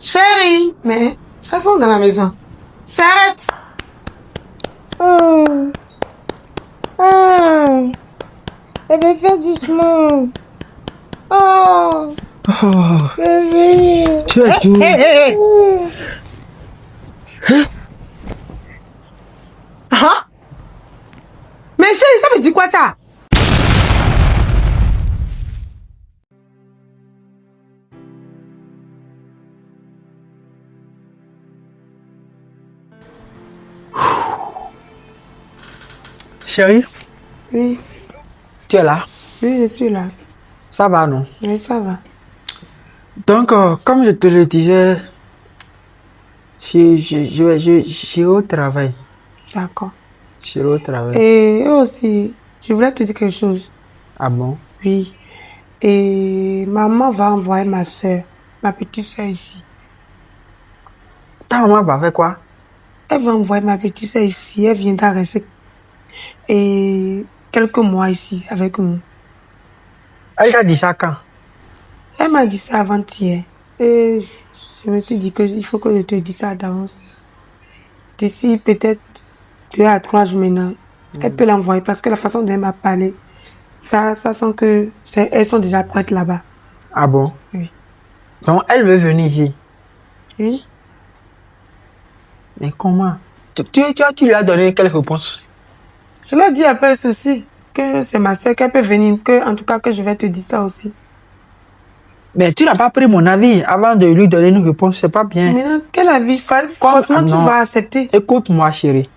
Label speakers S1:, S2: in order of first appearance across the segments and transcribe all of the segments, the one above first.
S1: Chérie, mais elles sont dans la maison. S'arrête.
S2: Bébé, fais doucement. Oh,
S3: Oh,
S2: bébé.
S3: tu es tout.
S1: Hein? Mais chérie, ça veut dire quoi ça?
S3: Chérie,
S1: Oui,
S3: tu es là?
S1: oui, je suis là.
S3: Ça va, non?
S1: Oui, ça va.
S3: Donc, comme je te le disais, j'irai au travail.
S1: D'accord.
S3: J'irai au travail.
S1: Et aussi, je voulais te dire quelque chose.
S3: Ah bon?
S1: Oui. Et maman va envoyer ma soeur, ma petite soeur ici.
S3: Ta maman va faire quoi?
S1: Elle va envoyer ma petite soeur ici. Elle viendra rester quelques mois ici avec nous.
S3: Elle t'a dit ça quand?
S1: Elle m'a dit ça avant-hier. Et je me suis dit qu'il faut que je te dise ça d'avance. D'ici peut-être 2 à 3 jours maintenant, elle peut l'envoyer parce que la façon dont elle m'a parlé, ça sent que elles sont déjà prêtes là-bas.
S3: Ah bon?
S1: Oui.
S3: Donc, elle veut venir ici.
S1: Oui.
S3: Mais comment? Tu lui as donné quelle réponse?
S1: Je leur dis après ceci, que c'est ma soeur, qu'elle peut venir, en tout cas que je vais te dire ça aussi.
S3: Mais tu n'as pas pris mon avis avant de lui donner une réponse, c'est pas bien.
S1: Maintenant, quel avis? Franchement, tu
S3: non.
S1: vas accepter.
S3: Écoute-moi, chérie.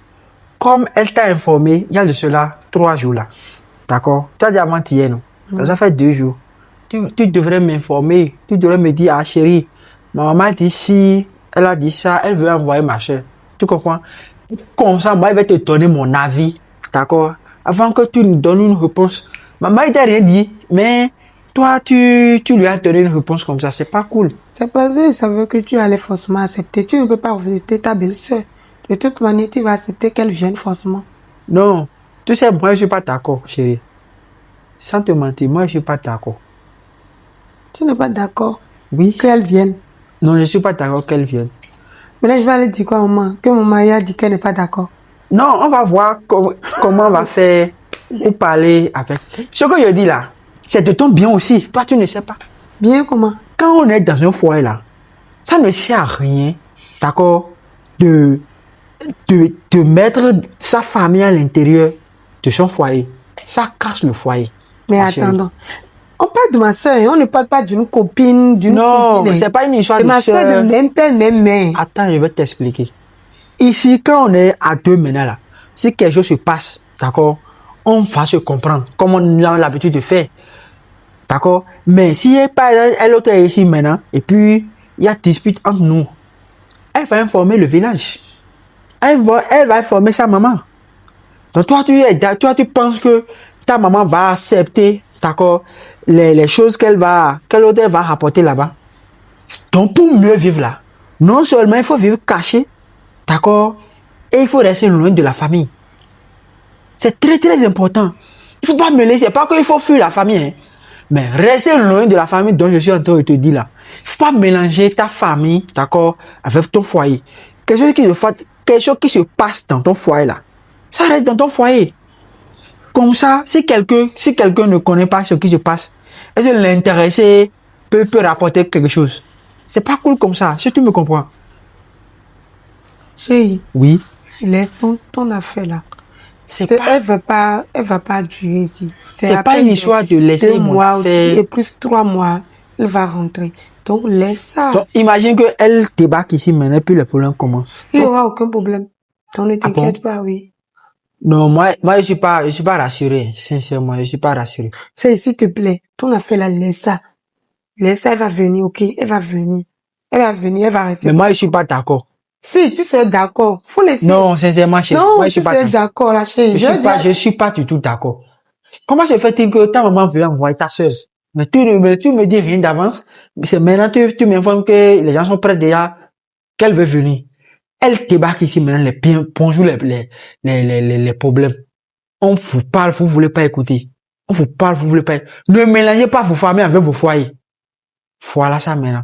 S3: Comme elle t'a informé, il y a de cela 3 jours là. D'accord? Tu as dit avant-hier, non? Ça fait 2 jours. Tu devrais m'informer. Tu devrais me dire, ah chérie, ma maman dit si, elle a dit ça, elle veut envoyer ma soeur. Tu comprends? Comme ça, moi, je vais te donner mon avis. D'accord? Avant que tu nous donnes une réponse. Maman, il t'a rien dit, mais toi, tu lui as donné une réponse comme ça. C'est pas cool.
S1: C'est parce que je savais que tu allais forcément accepter. Tu ne peux pas rejeter ta belle-sœur. De toute manière, tu vas accepter qu'elle vienne forcément.
S3: Non. Tu sais, moi, je suis pas d'accord, chérie. Sans te mentir, moi, je suis pas d'accord.
S1: Tu n'es pas d'accord
S3: Oui.
S1: qu'elle vienne.
S3: Non, je suis pas d'accord qu'elle vienne.
S1: Mais là, je vais aller dire quoi à maman? Que mon mari a dit qu'elle n'est pas d'accord.
S3: Non, on va voir comment on va faire pour parler avec. Ce que je dis là, c'est de ton bien aussi. Toi, tu ne sais pas.
S1: Bien comment?
S3: Quand on est dans un foyer là, ça ne sert à rien, d'accord, de mettre sa famille à l'intérieur de son foyer. Ça casse le foyer.
S1: Mais
S3: ma chérie.
S1: attends. On parle de ma soeur, on ne parle pas d'une copine, d'une
S3: Non,
S1: cousine.
S3: c'est pas une histoire
S1: de
S3: de
S1: ma soeur
S3: sœur.
S1: de même père, même mère.
S3: Attends, je vais t'expliquer. Ici, quand on est à deux maintenant là, si quelque chose se passe, d'accord, on va se comprendre, comme on a l'habitude de faire. D'accord? Mais si elle autre est ici maintenant, et puis il y a dispute entre nous, elle va informer le village. Elle va informer sa maman. Donc toi, tu penses que ta maman va accepter, d'accord, les choses qu'elle autre va rapporter là-bas. Donc pour mieux vivre là, non seulement il faut vivre caché, d'accord, et il faut rester loin de la famille. C'est très très important. Il ne faut pas me laisser, c'est pas qu'il faut fuir la famille, hein. Mais rester loin de la famille dont je suis en train de te dire là. Il ne faut pas mélanger ta famille, d'accord, avec ton foyer. Quelque chose qui se passe dans ton foyer là, ça reste dans ton foyer. Comme ça, si quelqu'un ne connaît pas ce qui se passe, est-ce que l'intéressé peut rapporter quelque chose? C'est pas cool comme ça, si tu me comprends.
S1: Chérie,
S3: Oui.
S1: laisse ton affaire là. Elle va pas durer ici.
S3: C'est pas une histoire de laisser
S1: 2
S3: mon
S1: mois
S3: affaire.
S1: et plus 3 mois, elle va rentrer. Donc laisse ça.
S3: Donc, imagine qu'elle débarque ici maintenant, puis le problème commence.
S1: Il n'y aura aucun problème. Donc ne t'inquiète pas, oui.
S3: Non, moi, je suis pas rassuré. Sincèrement, je suis pas rassuré.
S1: S'il te plaît, ton affaire là, laisse ça. Laisse ça, elle va venir, ok? Elle va venir. Elle va rester.
S3: Mais moi, je suis pas d'accord.
S1: Si, tu serais d'accord. Faut laisser.
S3: Non, sincèrement, chérie.
S1: Non,
S3: moi, je suis pas
S1: d'accord, là, chérie.
S3: Je suis pas du tout d'accord. Comment se fait-il que ta maman veut envoyer ta soeur? Mais tu me dis rien d'avance. C'est maintenant tu m'informes que les gens sont prêts déjà, qu'elle veut venir. Elle débarque ici maintenant, bonjour les problèmes. On vous parle, vous voulez pas écouter. On vous parle, vous voulez pas. Ne mélangez pas vos familles avec vos foyers. Voilà ça maintenant.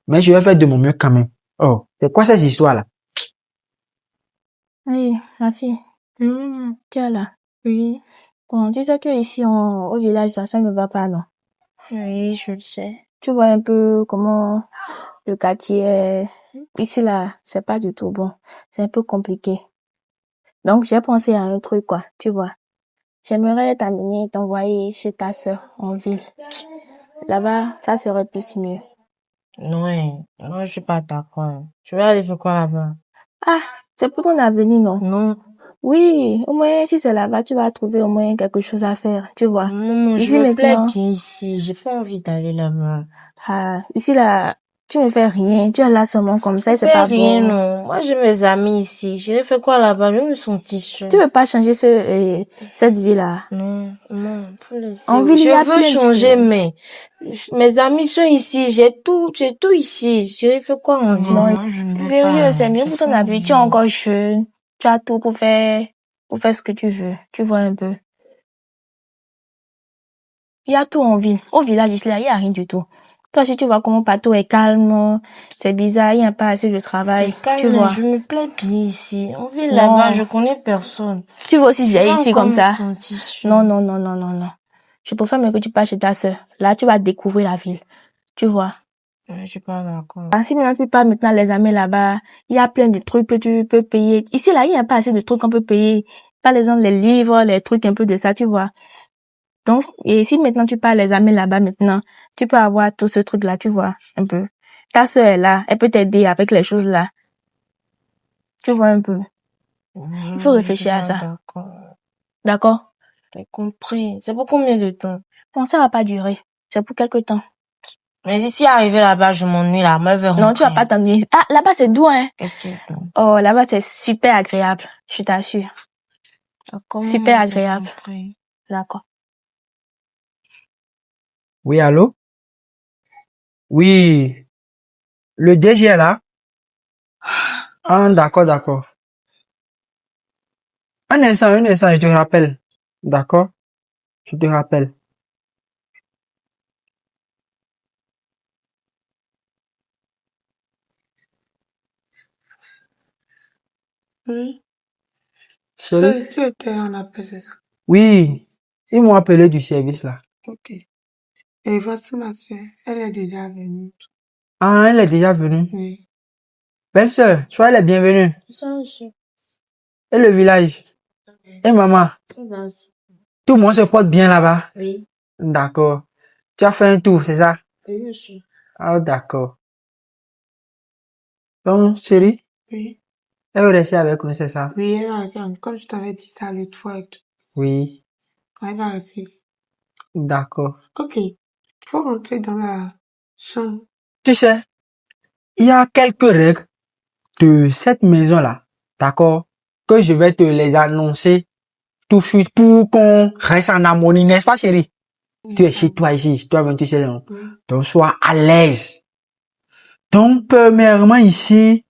S3: Mais je vais faire de mon mieux quand même. Oh, c'est quoi cette histoire-là?
S2: Oui, ma fille. Tu es là. Oui. Bon, tu sais que ici, au village, ça ne va pas, non?
S4: Oui, je le sais.
S2: Tu vois un peu comment le quartier est. Ici, là, c'est pas du tout bon. C'est un peu compliqué. Donc, j'ai pensé à un truc, quoi. Tu vois. J'aimerais t'envoyer chez ta sœur en ville. Là-bas, ça serait plus mieux.
S4: Non, moi je suis pas d'accord. Tu vas aller faire quoi là-bas?
S2: Ah, c'est pour ton avenir, non?
S4: Non,
S2: Oui, au moins, si c'est là-bas, tu vas trouver au moins quelque chose à faire, tu vois.
S4: non, je
S2: Ici,
S4: me plais
S2: maintenant,
S4: bien ici. J'ai pas envie d'aller là-bas.
S2: ici, là, tu ne fais rien. Tu es là seulement comme ça et
S4: Je
S2: c'est
S4: fais
S2: pas
S4: rien,
S2: bon.
S4: non. Moi j'ai mes amis ici. J'irai faire quoi là-bas? Je me sentir
S2: Tu
S4: seule.
S2: veux pas changer cette vie-là?
S4: Non, faut laisser.
S2: En ville, il y a
S4: Je veux
S2: plein de
S4: changer,
S2: choses.
S4: mais mes amis sont ici. J'ai tout ici. J'irai faire quoi en ville?
S2: Non,
S4: Moi, je ne veux
S2: sérieux,
S4: pas.
S2: c'est mieux
S4: J'ai
S2: pour ton
S4: pas
S2: avenir. Tu es
S4: envie.
S2: encore jeune. Tu as tout pour faire ce que tu veux. Tu vois un peu. Il y a tout en ville. Au village, ici, là, il y a rien du tout. Toi, si tu vois comment partout est calme, c'est bizarre, il n'y a pas assez de travail.
S4: C'est calme,
S2: Tu
S4: mais
S2: vois.
S4: je me plais bien ici. En ville
S2: Non.
S4: là-bas, je connais personne.
S2: Tu veux aussi
S4: Je
S2: vieillir
S4: vais
S2: ici
S4: encore
S2: comme
S4: me
S2: ça?
S4: sentir seule.
S2: Non. Je préfère mieux que tu passes chez ta sœur. Là, tu vas découvrir la ville. Tu vois.
S4: Je suis pas d'accord.
S2: Si maintenant tu pars maintenant les amis là-bas, il y a plein de trucs que tu peux payer. Ici, là, il n'y a pas assez de trucs qu'on peut payer. Par exemple, les livres, les trucs un peu de ça, tu vois. Donc, et si maintenant tu pars les amis là-bas maintenant, tu peux avoir tout ce truc-là, tu vois, un peu. Ta sœur est là, elle peut t'aider avec les choses là. Tu vois un peu. Il faut réfléchir à ça.
S4: D'accord.
S2: D'accord?
S4: J'ai compris. C'est pour combien de temps?
S2: Bon, ça va pas durer. C'est pour quelque temps.
S4: Mais si arrivé là-bas, je m'ennuie là, moi, je vais rentrer.
S2: Non, tu vas pas t'ennuyer. Ah, là-bas, c'est doux, hein.
S4: Qu'est-ce qu'il y a?
S2: Oh, là-bas, c'est super agréable. Je t'assure. Super agréable. D'accord.
S3: Oui, allô? Oui, le DG est là? Ah, d'accord. Un instant, je te rappelle. D'accord? Je te rappelle.
S1: Oui.
S3: Chérie?
S1: Tu étais en appel, c'est ça?
S3: Oui, ils m'ont appelé du service là.
S1: Ok. Et voici ma soeur. Elle est déjà venue.
S3: Ah, elle est déjà venue.
S1: Oui.
S3: Belle sœur, sois la bienvenue.
S4: Ça, monsieur.
S3: Et le village? Et maman? Tout le monde se porte bien là-bas?
S4: Oui.
S3: D'accord. Tu as fait un tour, c'est ça?
S4: Oui, monsieur.
S3: Ah, d'accord. Donc, chérie,
S1: Oui.
S3: elle veut rester avec nous, c'est ça?
S1: Oui, elle va rester. Comme je t'avais dit ça l'autre fois et tout.
S3: Oui,
S1: Elle va rester ici.
S3: d'accord.
S1: Ok. Il faut rentrer dans la chambre.
S3: Tu sais, il y a quelques règles de cette maison-là, d'accord, que je vais te les annoncer tout de suite pour qu'on reste en harmonie, n'est-ce pas, chérie?
S1: Oui,
S3: Tu es chez toi ici, toi-même, tu sais, donc sois à l'aise. Donc, premièrement, ici,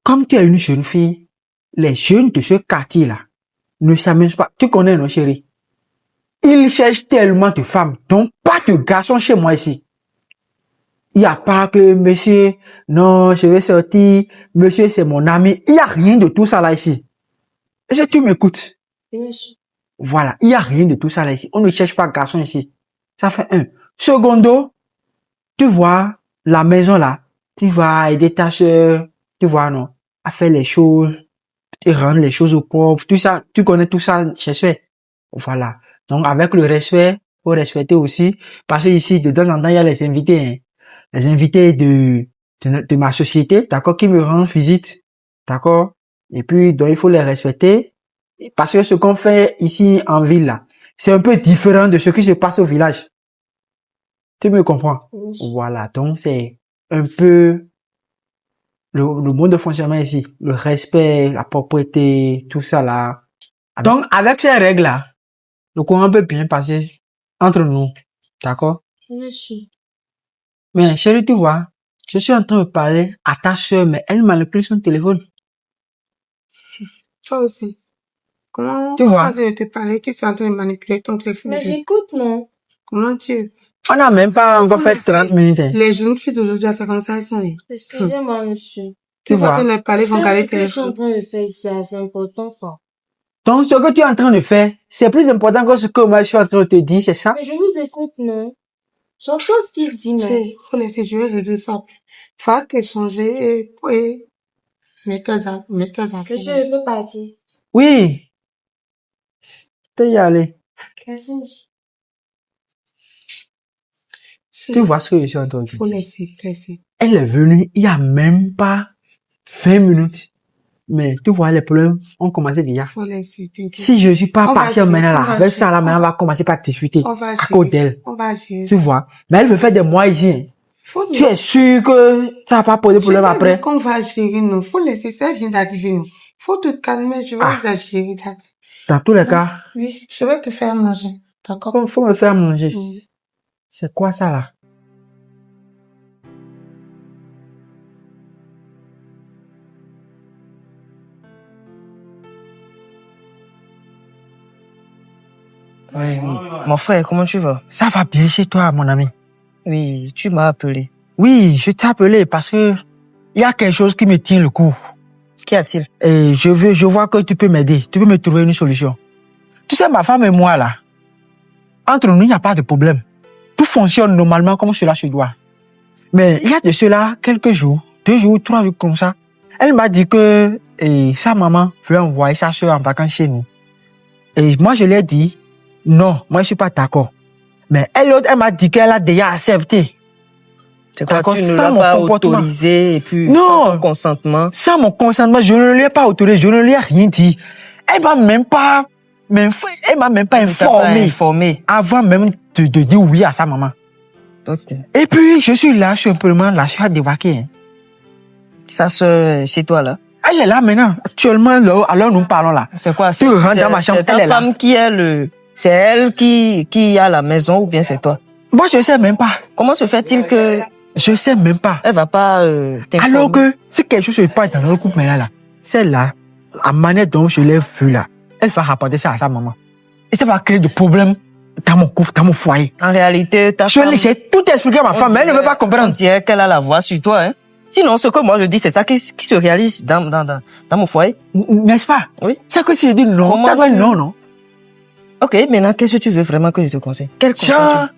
S3: comme tu es une jeune fille, les jeunes de ce quartier-là ne s'amusent pas. Tu connais, non, chérie? Ils cherchent tellement de femmes, donc pas de garçons chez moi ici. Il n'y a pas que monsieur, non, je vais sortir, monsieur, c'est mon ami. Il n'y a rien de tout ça là ici. Est-ce que tu m'écoutes?
S4: Oui, monsieur.
S3: Voilà, il n'y a rien de tout ça là ici. On ne cherche pas garçon ici. Ça fait un. Secondo, tu vois, la maison là, tu vas aider ta soeur, tu vois, non, à faire les choses, et rendre les choses au propre, tout ça, tu connais tout ça, j'espère. Voilà. Donc, avec le respect, faut respecter aussi, parce que ici, de temps en temps, il y a les invités, hein. Les invités de ma société, d'accord, qui me rendent visite, d'accord? Et puis, donc, il faut les respecter, parce que ce qu'on fait ici en ville, là, c'est un peu différent de ce qui se passe au village. Tu me comprends?
S4: Oui.
S3: Voilà. Donc, c'est un peu le mode de fonctionnement ici. Le respect, la propreté, tout ça là. Donc, avec ces règles-là, le courant peut bien passer entre nous. D'accord?
S4: Monsieur.
S3: Mais chérie, tu vois, je suis en train de parler à ta soeur, mais elle manipule son téléphone.
S1: Toi aussi. Comment
S3: Tu vois?
S1: tu es en train de te parler, tu es en train de manipuler ton téléphone?
S4: Mais j'écoute, non?
S1: Comment tu
S3: On n'a même pas encore fait 30 minutes. Hein.
S1: Les jeunes filles d'aujourd'hui, c'est comme ça, elles sont.
S4: Excusez-moi, monsieur.
S3: Tu vois.
S1: Tu les parler, vont garder
S4: Ce que je suis en
S1: téléphone.
S4: train de faire ici, c'est important, quoi.
S3: Donc, ce que tu es en train de faire, c'est plus important que ce que moi je suis en train de te dire, c'est ça?
S4: Mais je vous écoute, non? J'entends ce qu'il dit, non?
S1: Faut laisser, je vais régler ça. Faut t'échanger et mettre tes affaires.
S4: Monsieur, je peux partir.
S3: Oui. Tu peux y aller.
S4: Merci.
S3: Tu vois ce que je suis en train de te
S1: Faut
S3: dire.
S1: laisser.
S3: Elle est venue il y a même pas 20 minutes. Mais tu vois, les problèmes ont commencé déjà.
S1: Faut laisser, t'inquiète.
S3: Si je suis pas
S1: On va
S3: parti
S1: gérer,
S3: maintenant
S1: on
S3: là,
S1: va
S3: avec ça là,
S1: gérer.
S3: maintenant on va commencer par discuter
S1: On va
S3: à
S1: gérer.
S3: cause d'elle.
S1: On va gérer.
S3: Tu vois. Mais elle veut faire des mois ici. Hein.
S1: Faut
S3: Tu es sûr que ça va pas poser problème après?
S1: qu'on va gérer, non. Faut laisser ça vient d'arriver, non. Faut te calmer, je vais exagérer, d'accord.
S3: Dans tous les cas,
S1: Oui, je vais te faire manger. D'accord?
S3: faut me faire manger.
S1: Oui.
S3: C'est quoi ça là?
S5: Oui, mon frère, comment tu vas?
S3: Ça va bien chez toi, mon ami.
S5: Oui, tu m'as appelé.
S3: Oui, je t'ai appelé parce que il y a quelque chose qui me tient le cou.
S5: Qu'y a-t-il?
S3: Et je vois que tu peux m'aider. Tu peux me trouver une solution. Tu sais, ma femme et moi, là, entre nous, il n'y a pas de problème. Tout fonctionne normalement comme cela se doit. Mais il y a de cela quelques jours, 2 jours, 3 jours comme ça. Elle m'a dit que sa maman veut envoyer sa soeur en vacances chez nous. Et moi, je lui ai dit, non, moi, je suis pas d'accord. Mais elle m'a dit qu'elle a déjà accepté.
S5: C'est quoi,
S3: D'accord,
S5: tu ne
S3: ça,
S5: l'as
S3: mon
S5: pas
S3: comportement.
S5: autorisé et puis
S3: Non.
S5: sans ton consentement?
S3: Sans mon consentement, je ne lui ai pas autorisé, je ne lui ai rien dit. Elle m'a même pas informé avant même de dire oui à sa maman.
S5: Ok.
S3: Et puis, je suis là, simplement, la soeur a débarqué. Hein.
S5: Sa soeur est chez toi, là?
S3: Elle est là maintenant, actuellement, là, alors nous parlons là.
S5: C'est quoi?
S3: Tu rentres dans ma chambre,
S5: c'est ta
S3: elle est là.
S5: femme qui est c'est elle qui a la maison ou bien c'est toi?
S3: Moi, je sais même pas.
S5: Comment se fait-il que
S3: Je sais même pas.
S5: elle va pas t'informer?
S3: Alors que, si quelque chose se passe dans notre couple maintenant là, celle-là, la manière dont je l'ai vue là, elle va rapporter ça à sa maman. Et ça va créer des problèmes dans mon couple, dans mon foyer.
S5: En réalité, ta femme...
S3: J'ai tout expliqué à ma femme, mais elle ne veut pas
S5: On
S3: comprendre.
S5: dirait qu'elle a la voix sur toi, hein. Sinon, ce que moi je dis, c'est ça qui se réalise dans mon foyer.
S3: N'est-ce pas?
S5: Oui.
S3: C'est que si je dis non,
S5: Comment
S3: ça doit être
S5: tu-
S3: non, non.
S5: Ok, maintenant, qu'est-ce que tu veux vraiment que je te conseille? Quel conseil
S3: Tiens,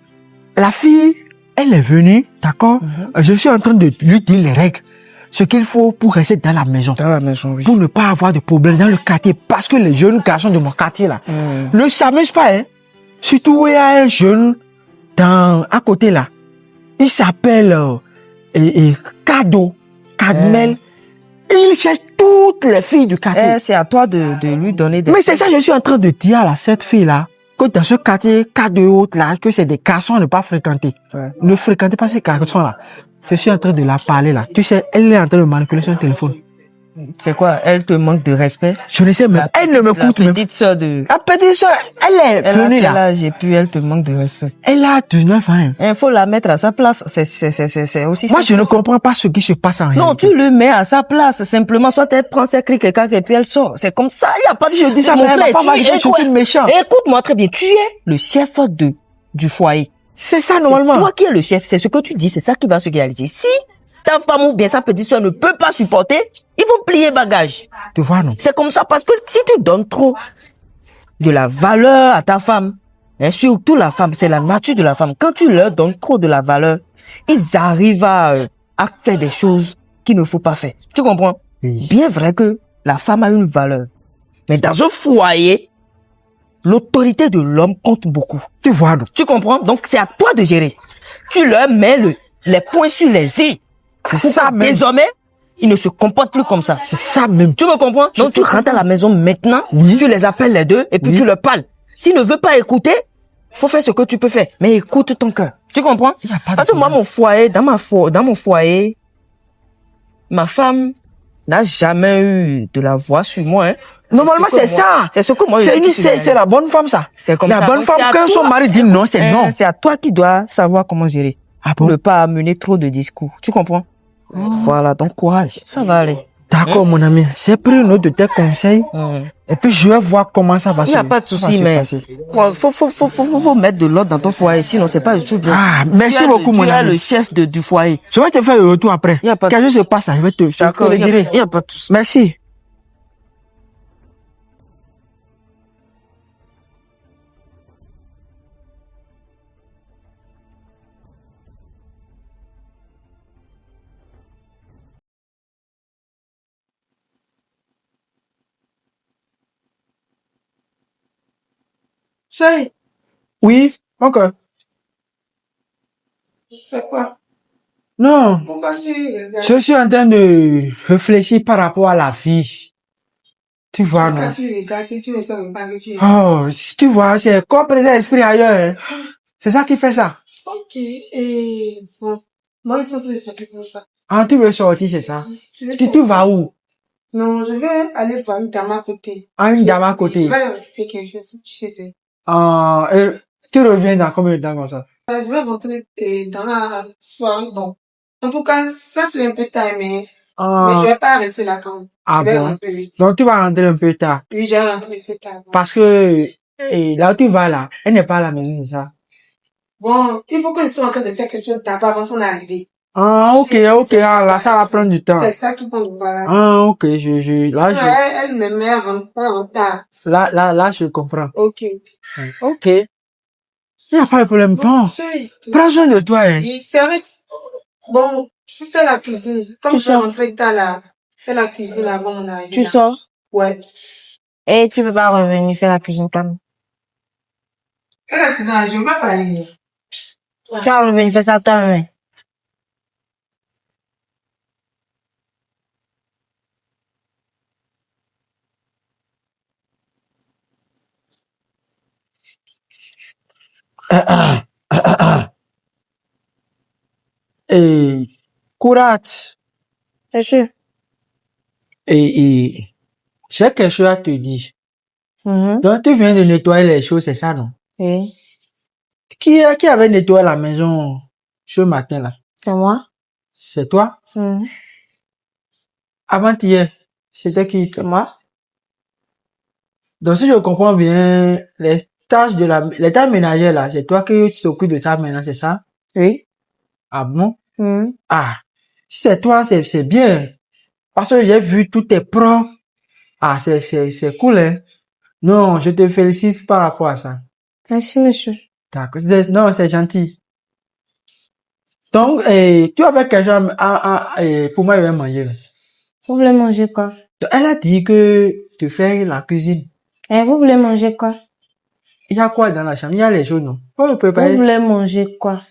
S3: la fille, elle est venue, d'accord? Je suis en train de lui dire les règles. Ce qu'il faut pour rester dans la maison.
S5: Dans la maison, oui.
S3: Pour ne pas avoir de problème dans le quartier. Parce que les jeunes garçons de mon quartier là, ne s'amusent pas, hein. Surtout, il y a un jeune à côté là. Il s'appelle, Cadmel. Il cherche toutes les filles du quartier.
S5: C'est à toi de lui donner des...
S3: Mais c'est ça, je suis en train de dire à cette fille-là, que dans ce quartier, de haute là, que c'est des garçons à ne pas fréquenter.
S5: Ouais.
S3: Ne fréquentez pas ces garçons-là. Je suis en train de la parler là. Tu sais, elle est en train de manipuler son téléphone.
S5: C'est quoi? Elle te manque de respect?
S3: Je ne sais même. Elle ne m'écoute
S5: La
S3: même.
S5: petite sœur de...
S3: La petite soeur, elle est
S5: Elle a
S3: venue
S5: quel
S3: là.
S5: âge et puis elle te manque de respect.
S3: Elle a 19 ans.
S5: Il faut la mettre à sa place. C'est aussi
S3: Moi,
S5: simple
S3: je ne
S5: que ça.
S3: comprends pas ce qui se passe en
S5: Non,
S3: réalité.
S5: tu le mets à sa place. Simplement, soit elle prend ses cris quelqu'un et puis elle sort. C'est comme ça. Il n'y a pas de...
S3: Si je dis ça,
S5: mon
S3: mais
S5: frère,
S3: ma femme va
S5: tu
S3: dire que je suis méchant.
S5: Écoute-moi très bien. Tu es le chef du foyer.
S3: C'est ça,
S5: C'est
S3: normalement.
S5: toi qui es le chef. C'est ce que tu dis. C'est ça qui va se réaliser. Si ta femme ou bien sa petite soeur ne peut pas supporter, ils vont plier bagage.
S3: Tu vois, non?
S5: C'est comme ça parce que si tu donnes trop de la valeur à ta femme, et surtout la femme, c'est la nature de la femme. Quand tu leur donnes trop de la valeur, ils arrivent à faire des choses qu'il ne faut pas faire. Tu comprends?
S3: Oui.
S5: Bien vrai que la femme a une valeur. Mais dans un foyer, l'autorité de l'homme compte beaucoup.
S3: Tu vois, non?
S5: Tu comprends? Donc c'est à toi de gérer. Tu leur mets les points sur les i.
S3: C'est
S5: Pour
S3: ça
S5: que
S3: même.
S5: désormais, ils ne se comportent plus comme ça.
S3: C'est ça même.
S5: Tu me comprends? Donc tu rentres à la maison maintenant,
S3: Oui.
S5: tu les appelles les deux et puis
S3: Oui.
S5: tu leur parles. S'il ne veut pas écouter, faut faire ce que tu peux faire. Mais écoute ton cœur. Tu comprends?
S3: Il y a pas de
S5: Parce que moi,
S3: problème.
S5: mon foyer, dans mon foyer, ma femme n'a jamais eu de la voix sur moi. Hein.
S3: Normalement,
S5: C'est ce que
S3: c'est
S5: moi-
S3: ça.
S5: C'est ce que moi, je
S3: C'est
S5: dis sur
S3: c'est la bonne femme, ça.
S5: C'est comme
S3: la
S5: ça.
S3: bonne
S5: Donc,
S3: femme,
S5: c'est à
S3: quand son
S5: toi.
S3: mari dit non, c'est non.
S5: C'est à toi qui dois savoir comment gérer.
S3: Ah
S5: Pour
S3: bon?
S5: ne pas amener trop de discours. Tu comprends? Voilà, donc courage. Ça va aller.
S3: D'accord, mon ami. J'ai pris note de tes conseils.
S5: Hum.
S3: Et puis, je vais voir comment ça va
S5: Il n'y a pas de souci, mais faut mettre de l'ordre dans ton foyer, sinon c'est pas du tout bien.
S3: Ah, merci beaucoup, mon
S5: Tu es
S3: ami.
S5: le chef du foyer.
S3: Je vais te faire le retour après.
S5: Y a pas de
S3: Quelque chose se passe, là, je te
S5: D'accord,
S3: le dirai.
S5: il n'y a pas de souci.
S3: Merci.
S1: Chérie,
S3: Oui, ok.
S1: c'est quoi?
S3: Non,
S1: Pourquoi tu regardes?
S3: je suis en train de réfléchir par rapport à la vie. Tu vois,
S1: Quand
S3: non?
S1: tu regardes, tu ne sais même pas que tu es.
S3: Oh, si tu vois, c'est corps présent, esprit ailleurs. Hein. C'est ça qui fait ça.
S1: Ok, et bon, moi, ils sont tous sortis comme ça.
S3: Ah, tu veux sortir, c'est ça.
S1: Je vais
S3: Tu
S1: sortir.
S3: vas où?
S1: Non, je vais aller voir une dame à côté.
S3: Ah, une dame à
S1: Je
S3: côté.
S1: vais aller récupérer quelque chose chez elle.
S3: Ah, et tu reviens dans combien de temps comme ça?
S1: Je vais rentrer dans la soirée. Bon, en tout cas, ça c'est un peu tard, mais
S3: Ah,
S1: je vais pas rester là quand même.
S3: ah
S1: Je vais
S3: bon.
S1: rentrer vite.
S3: Donc tu vas rentrer un peu tard.
S1: Oui, je vais rentrer un peu tard.
S3: Parce que là où tu vas là, elle n'est pas à la maison, c'est ça.
S1: Bon, il faut que je sois en train de faire quelque chose d'abord avant son arrivée.
S3: Ah, ok, ok, ah, là ça va prendre du temps.
S1: C'est ça qui compte, voilà.
S3: Ah, ok,
S1: Elle me met en retard.
S3: là, je comprends.
S1: Ok.
S3: Ok. Il n'y a pas de problème. Bon,
S1: Chérie,
S3: prends soin de toi, hein.
S1: oui, c'est vrai que, bon, je fais la cuisine. Comme
S5: Tu
S1: je vais
S5: sors.
S1: rentrer tard là, je fais la cuisine avant mon arrivée.
S5: Tu
S1: là.
S5: sors
S1: Ouais.
S5: et tu peux pas revenir faire la cuisine toi-même.
S1: Fais la cuisine, je ne vais pas aller.
S5: Tu vas revenir faire ça toi-même.
S3: Et, Kourat,
S5: C'est sûr.
S3: et, j'ai quelque chose à te dire.
S5: Mhm.
S3: Donc, tu viens de nettoyer les choses, c'est ça, non?
S5: Oui.
S3: Qui avait nettoyé la maison ce matin-là?
S5: C'est moi.
S3: C'est toi?
S5: Mhm.
S3: Avant-hier, c'était qui?
S5: C'est moi.
S3: Donc, si je comprends bien, les tâches ménagères là, c'est toi qui t'occupes de ça maintenant, c'est ça?
S5: Oui.
S3: Ah bon?
S5: Mhm.
S3: Ah, si c'est toi, c'est bien. Parce que j'ai vu tout est propre. Ah, c'est cool, hein? Non, je te félicite par rapport à ça.
S5: Merci, monsieur.
S3: D'accord. Non, c'est gentil. Donc, tu as fait quelque chose pour moi, je vais manger.
S5: Vous voulez manger quoi?
S3: Donc, elle a dit que tu fais la cuisine.
S5: Eh, vous voulez manger quoi?
S3: Il y a quoi dans la chambre? Il y a les choses, non? Faut me
S5: Vous
S3: préparer.
S5: voulez manger quoi?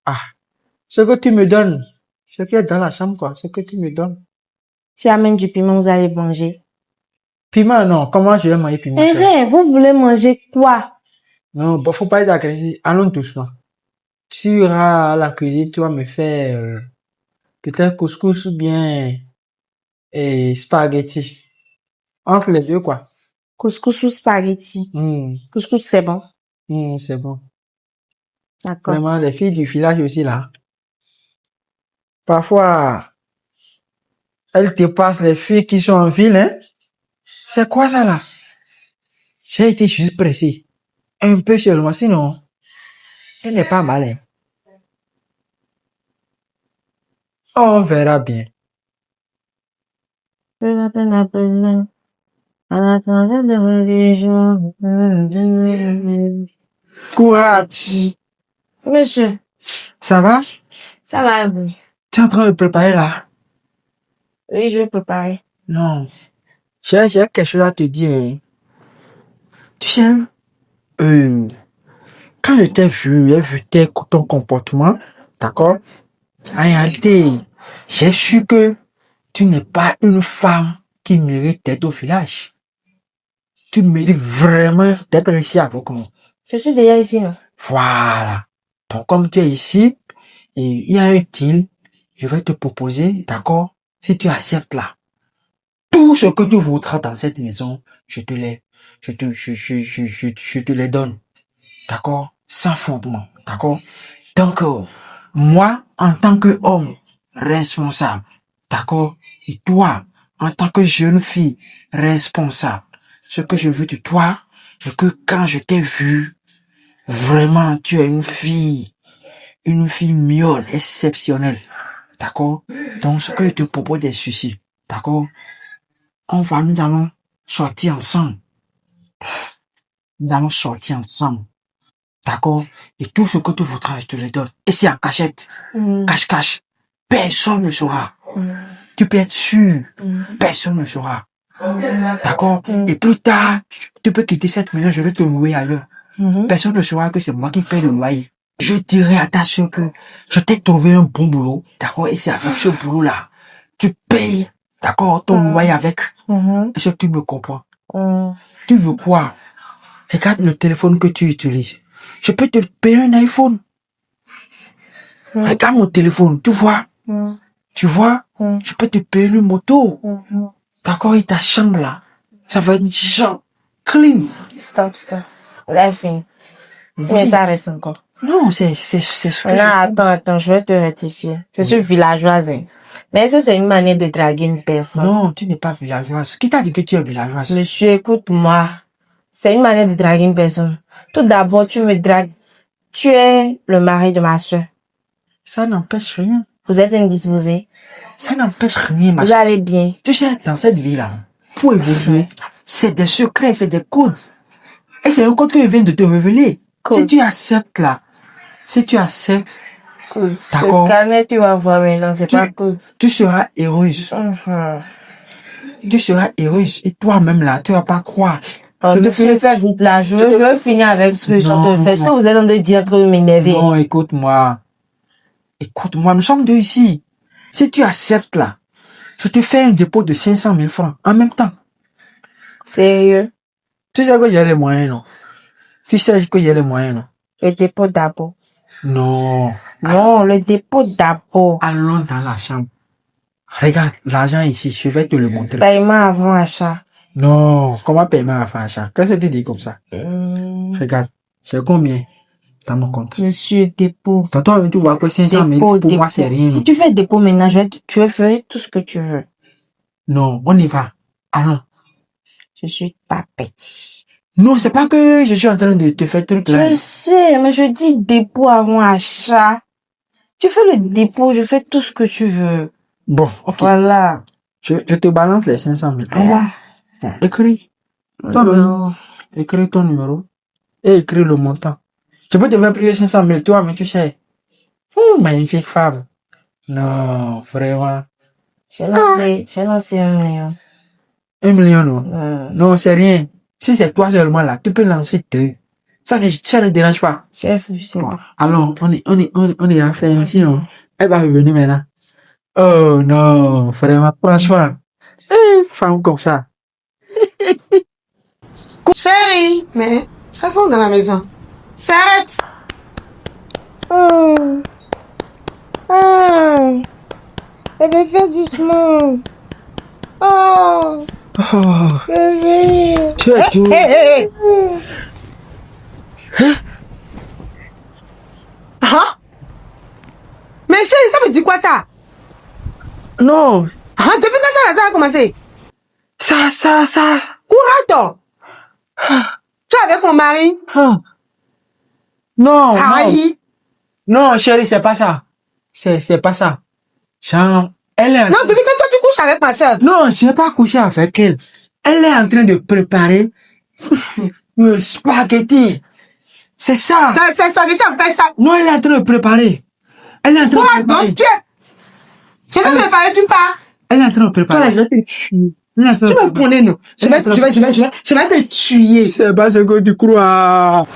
S3: Ah, ce que tu me donnes. Ce qui est dans la chambre, quoi. Ce que tu me donnes.
S5: Si amène du piment, vous allez manger.
S3: Piment, non. Comment je vais manger piment?
S5: Eh, rien, vous voulez manger quoi?
S3: Non, bon, faut pas être agressif. Allons doucement. Tu iras à la cuisine, tu vas me faire, peut-être couscous ou bien, spaghetti. Entre les deux, quoi.
S5: Couscous ou spaghetti? Couscous, c'est bon.
S3: C'est bon.
S5: D'accord.
S3: Vraiment, les filles du village aussi, là. Parfois, elles te passent les filles qui sont en ville, hein. C'est quoi ça, là? J'ai été juste pressé. Un peu seulement, sinon, elle n'est pas mal, hein. On verra bien. Courage.
S5: Monsieur,
S3: Ça va?
S5: ça va, vous?
S3: Tu es en train de préparer, là?
S5: Oui, je vais préparer.
S3: Non. J'ai quelque chose à te dire, hein. Tu sais, quand je t'ai vu, j'ai vu ton comportement, d'accord? En réalité, j'ai su que tu n'es pas une femme qui mérite d'être au village. Tu mérites vraiment d'être ici avec moi.
S5: Je suis déjà ici, non?
S3: Voilà. Donc, comme tu es ici, et il y a un deal, je vais te proposer, d'accord? Si tu acceptes là, tout ce que tu voudras dans cette maison, je te les donne. D'accord? Sans fondement. D'accord? Donc, moi, en tant qu'homme responsable, D'accord? Et toi, en tant que jeune fille responsable, ce que je veux de toi, c'est que quand je t'ai vu, vraiment, tu es une fille mignonne, exceptionnelle. D'accord? Donc, ce que je te propose des soucis. D'accord? Nous allons sortir ensemble. Nous allons sortir ensemble. D'accord? Et tout ce que tu voudras, je te le donne. Et c'est en cachette. Cache-cache. Personne ne saura. Tu peux être sûr. Personne ne saura. D'accord? Et plus tard, tu peux quitter cette maison, je vais te louer ailleurs. Personne ne saura que c'est moi qui paye le loyer. Je dirai à ta soeur que je t'ai trouvé un bon boulot. D'accord? Et c'est avec ce boulot-là, tu payes, d'accord, ton loyer avec. Est-ce que tu me comprends? Tu veux quoi? Regarde le téléphone que tu utilises. Je peux te payer un iPhone. Regarde mon téléphone, tu vois? Tu vois? Je peux te payer une moto. D'accord? Et ta chambre là, ça va être une chambre clean.
S4: Stop. La fin. Mais ça reste encore.
S3: Non, c'est ce que
S4: Non,
S3: je pense.
S4: attends, je vais te rectifier. Je suis villageoise. Hein. Mais ça, c'est une manière de draguer une personne.
S3: Non, tu n'es pas villageoise. Qui t'a dit que tu es villageoise?
S4: Monsieur, écoute-moi. C'est une manière de draguer une personne. Tout d'abord, tu me dragues. Tu es le mari de ma soeur.
S3: Ça n'empêche rien.
S4: Vous êtes indisposé.
S3: Ça n'empêche rien, ma
S4: Vous
S3: soeur.
S4: allez bien.
S3: Tu sais, dans cette vie-là, pour évoluer, c'est des secrets, c'est des codes. Et c'est un code que je viens de te révéler.
S4: Code.
S3: Si tu acceptes là, si tu acceptes,
S4: Cool.
S3: D'accord.
S4: Ce scanner, tu vas voir maintenant, c'est pas cool.
S3: tu seras heureuse. Tu seras heureuse. Et toi-même là, tu vas pas croire.
S4: Oh,
S3: Je te
S4: monsieur,
S3: ferai-
S4: fais vite là. Je veux finir avec ce que je
S3: Non,
S4: te fais. Est-ce que
S3: non.
S4: vous êtes en train de dire que vous m'énervez?
S3: Non, écoute-moi. Écoute-moi, nous sommes deux ici. Si tu acceptes là, je te fais un dépôt de 500 000 francs en même temps.
S4: Sérieux?
S3: Tu sais que j'ai les moyens, non? Tu sais que j'ai les moyens, non?
S4: Le dépôt d'impôt.
S3: Non.
S4: Non, le dépôt d'impôt.
S3: Allons dans la chambre. Regarde, l'argent ici, je vais te le montrer.
S4: Paiement avant achat.
S3: Non, comment paiement à faire achat? Qu'est-ce que tu dis comme ça? Regarde, j'ai combien dans mon compte?
S4: Monsieur, dépôt.
S3: Tantôt, tu vois que 500 000, pour moi, c'est rien.
S4: Si tu fais dépôt maintenant, tu ferais tout ce que tu veux.
S3: Non, on y va. Allons.
S4: Je suis pas petit.
S3: Non, c'est pas que je suis en train de te faire truc là.
S4: Je sais, mais je dis dépôt avant achat. Tu fais le dépôt, je fais tout ce que tu veux.
S3: Bon, ok.
S4: Voilà.
S3: Je te balance les 500 000. Envoie. Bon, écris. Toi-même.
S4: Non.
S3: Écris ton numéro. Et écris le montant. Je peux te faire payer 500 000, toi, mais tu sais. Magnifique femme. Non, vraiment.
S4: J'ai lancé 1 million.
S3: 1 million, non? Non, c'est rien. Si c'est toi seulement là, tu peux lancer 2. Ça ne dérange pas.
S4: Chef, c'est bon.
S3: Alors, on ira faire, sinon, elle va revenir maintenant. Oh non, vraiment, franchement. Femme comme ça.
S1: Chérie, mais elles sont dans la maison. S'arrête.
S4: Bébé, fais doucement. Oh,
S3: Oh,
S4: bébé.
S3: tu es tout.
S1: Hein? Mais chérie, ça veut dire quoi ça?
S3: Non,
S1: Hein? Depuis quand ça a commencé?
S3: ça.
S1: Courato! Tu es avec mon mari?
S3: Ah. Non, non.
S1: Aïe!
S3: Non, chérie, c'est pas ça. C'est pas ça. Genre, elle est...
S1: Non, depuis quand toi tu couches avec ma soeur?
S3: Non, je n'ai pas couché avec elle. Elle est en train de préparer le spaghetti. C'est ça.
S1: C'est spaghetti, on fait ça.
S3: Non, elle est en train de préparer. Elle est en train de
S1: Quoi?
S3: préparer.
S1: Donc tu es... Je t'ai préparé, tu pars.
S3: Elle est en train de
S1: Toi là,
S3: préparer.
S1: je vais te tuer.
S3: Elle est en train de
S1: Tu me
S3: préparer.
S1: connais, non? Je vais te tuer.
S3: C'est pas ce que tu crois.